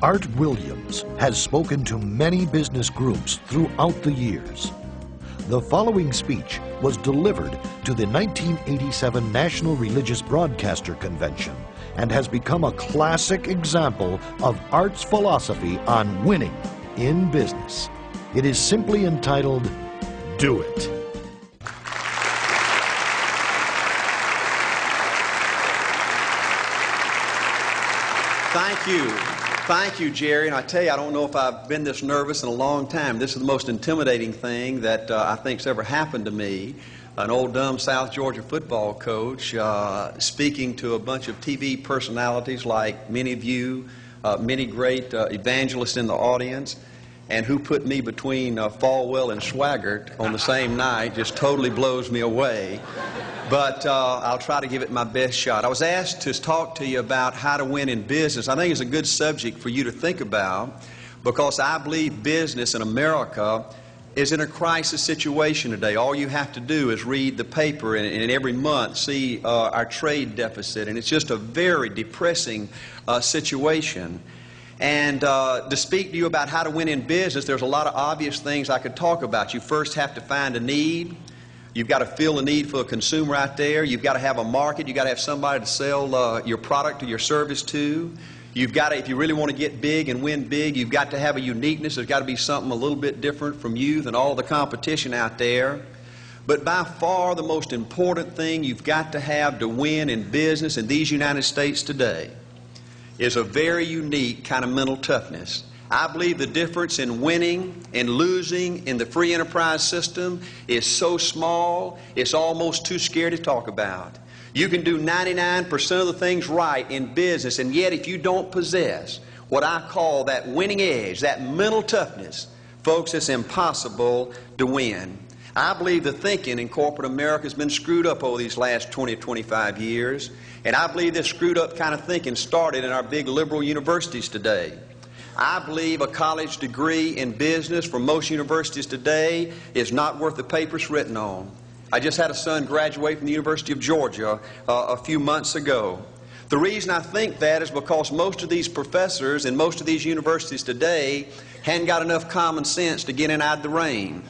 Art Williams has spoken to many business groups throughout the years. The following speech was delivered to the 1987 National Religious Broadcaster Convention and has become a classic example of Art's philosophy on winning in business. It is simply entitled, Do It. Thank you. Thank you, Jerry. And I tell you, I don't know if I've been this nervous in a long time. This is the most intimidating thing that I think's ever happened to me. An old dumb South Georgia football coach speaking to a bunch of TV personalities like many of you, many great evangelists in the audience, and who put me between Falwell and Swaggart on the same night just totally blows me away. But I'll try to give it my best shot. I was asked to talk to you about how to win in business. I think it's a good subject for you to think about because I believe business in America is in a crisis situation today. All you have to do is read the paper and every month see our trade deficit, and it's just a very depressing situation. And to speak to you about how to win in business, there's a lot of obvious things I could talk about. You first have to find a need. You've got to feel a need for a consumer out there. You've got to have a market. You've got to have somebody to sell your product or your service to. You've got to, if you really want to get big and win big, you've got to have a uniqueness. There's got to be something a little bit different from you than all the competition out there. But by far the most important thing you've got to have to win in business in these United States today is a very unique kind of mental toughness. I believe the difference in winning and losing in the free enterprise system is so small, it's almost too scary to talk about. You can do 99% of the things right in business, and yet if you don't possess what I call that winning edge, that mental toughness, folks, it's impossible to win. I believe the thinking in corporate America has been screwed up over these last 20 or 25 years, and I believe this screwed up kind of thinking started in our big liberal universities today. I believe a college degree in business from most universities today is not worth the paper it's written on. I just had a son graduate from the University of Georgia a few months ago. The reason I think that is because most of these professors in most of these universities today hadn't got enough common sense to get in out of the rain.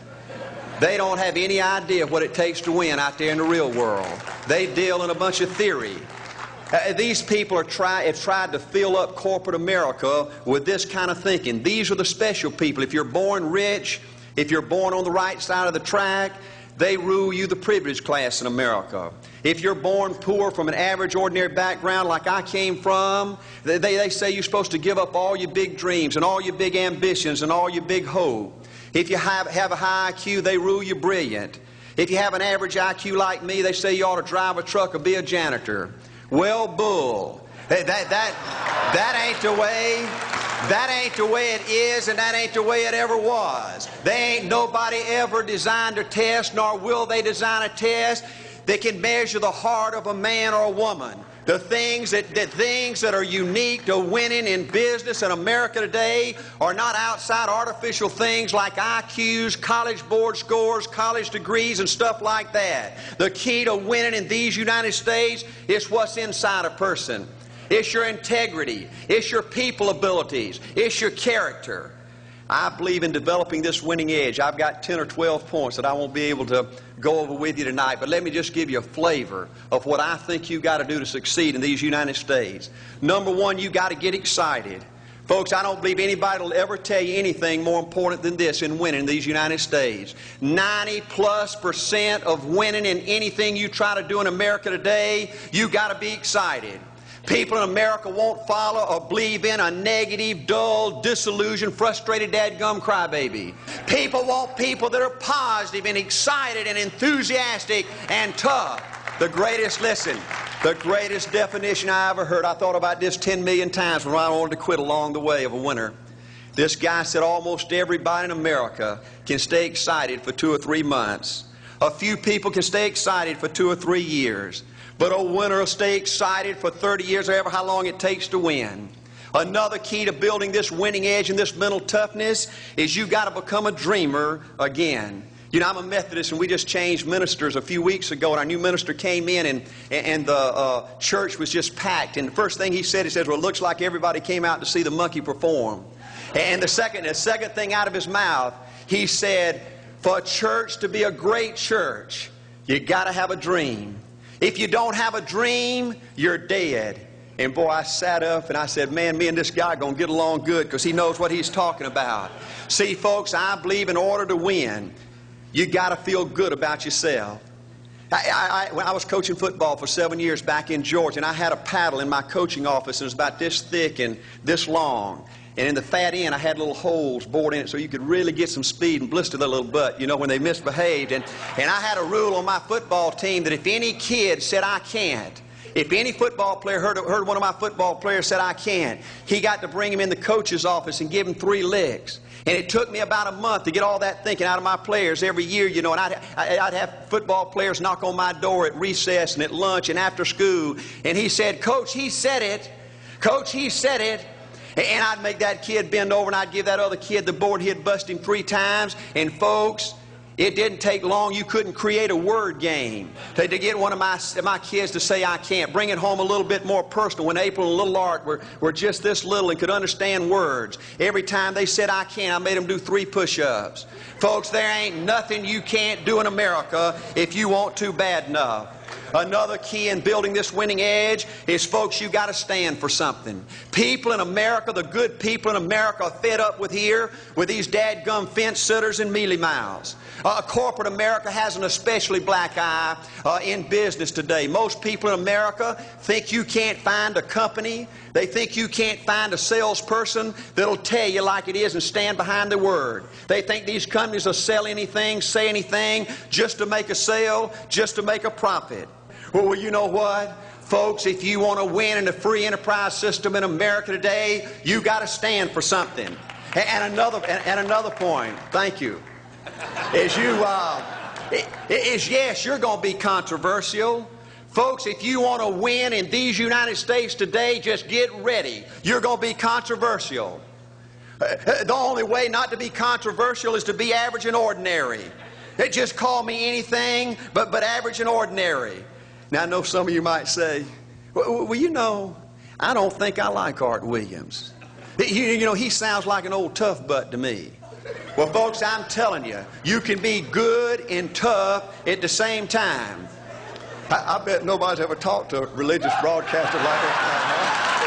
They don't have any idea what it takes to win out there in the real world. They deal in a bunch of theory. These people have tried to fill up corporate America with this kind of thinking. These are the special people. If you're born rich, if you're born on the right side of the track, they rule you, the privileged class in America. If you're born poor from an average, ordinary background like I came from, they say you're supposed to give up all your big dreams and all your big ambitions and all your big hope. If you have a high IQ, they rule you brilliant. If you have an average IQ like me, they say you ought to drive a truck or be a janitor. Well, bull. That ain't the way. That ain't the way it is, and that ain't the way it ever was. They ain't nobody ever designed a test, nor will they design a test that can measure the heart of a man or a woman. The things that are unique to winning in business in America today are not outside artificial things like IQs, college board scores, college degrees, and stuff like that. The key to winning in these United States is what's inside a person. It's your integrity. It's your people abilities. It's your character. I believe in developing this winning edge. I've got 10 or 12 points that I won't be able to go over with you tonight, but let me just give you a flavor of what I think you've got to do to succeed in these United States. Number one, you've got to get excited. Folks, I don't believe anybody will ever tell you anything more important than this in winning in these United States. 90+% of winning in anything you try to do in America today, you've got to be excited. People in America won't follow or believe in a negative, dull, disillusioned, frustrated dadgum crybaby. People want people that are positive and excited and enthusiastic and tough. The greatest definition I ever heard, I thought about this 10 million times when I wanted to quit along the way of a winner. This guy said almost everybody in America can stay excited for 2 or 3 months. A few people can stay excited for 2 or 3 years. But a winner will stay excited for 30 years or ever how long it takes to win. Another key to building this winning edge and this mental toughness is you've got to become a dreamer again. You know, I'm a Methodist, and we just changed ministers a few weeks ago, and our new minister came in, and the church was just packed. And the first thing he said, well, it looks like everybody came out to see the monkey perform. And the second thing out of his mouth, he said, for a church to be a great church, you got to have a dream. If you don't have a dream, you're dead. And boy, I sat up and I said, man, me and this guy are going to get along good because he knows what he's talking about. See, folks, I believe in order to win, you got to feel good about yourself. When I was coaching football for 7 years back in Georgia, and I had a paddle in my coaching office, and it was about this thick and this long. And in the fat end, I had little holes bored in it so you could really get some speed and blister their little butt, you know, when they misbehaved. And I had a rule on my football team that if any kid said, I can't, if any football player heard one of my football players said, I can't, he got to bring him in the coach's office and give him 3 licks. And it took me about a month to get all that thinking out of my players every year, you know, and I'd have football players knock on my door at recess and at lunch and after school. And he said, Coach, he said it. Coach, he said it. And I'd make that kid bend over, and I'd give that other kid the board. He'd bust him 3 times. And folks, it didn't take long. You couldn't create a word game to get one of my kids to say, I can't. Bring it home a little bit more personal. When April and little Art were just this little and could understand words, every time they said, I can't, I made them do 3 push-ups. Folks, there ain't nothing you can't do in America if you want to bad enough. Another key in building this winning edge is, folks, you got to stand for something. People in America, the good people in America, are fed up with these dadgum fence sitters and mealy mouths. Corporate America has an especially black eye in business today. Most people in America think you can't find a company. They think you can't find a salesperson that'll tell you like it is and stand behind their word. They think these companies will sell anything, say anything, just to make a sale, just to make a profit. Well, you know what? Folks, if you want to win in the free enterprise system in America today, you got to stand for something. And another point, thank you, is yes, you're going to be controversial. Folks, if you want to win in these United States today, just get ready. You're going to be controversial. The only way not to be controversial is to be average and ordinary. They just call me anything but average and ordinary. Now, I know some of you might say, well, you know, I don't think I like Art Williams. You know, he sounds like an old tough butt to me. Well, folks, I'm telling you, you can be good and tough at the same time. I bet nobody's ever talked to a religious broadcaster like that.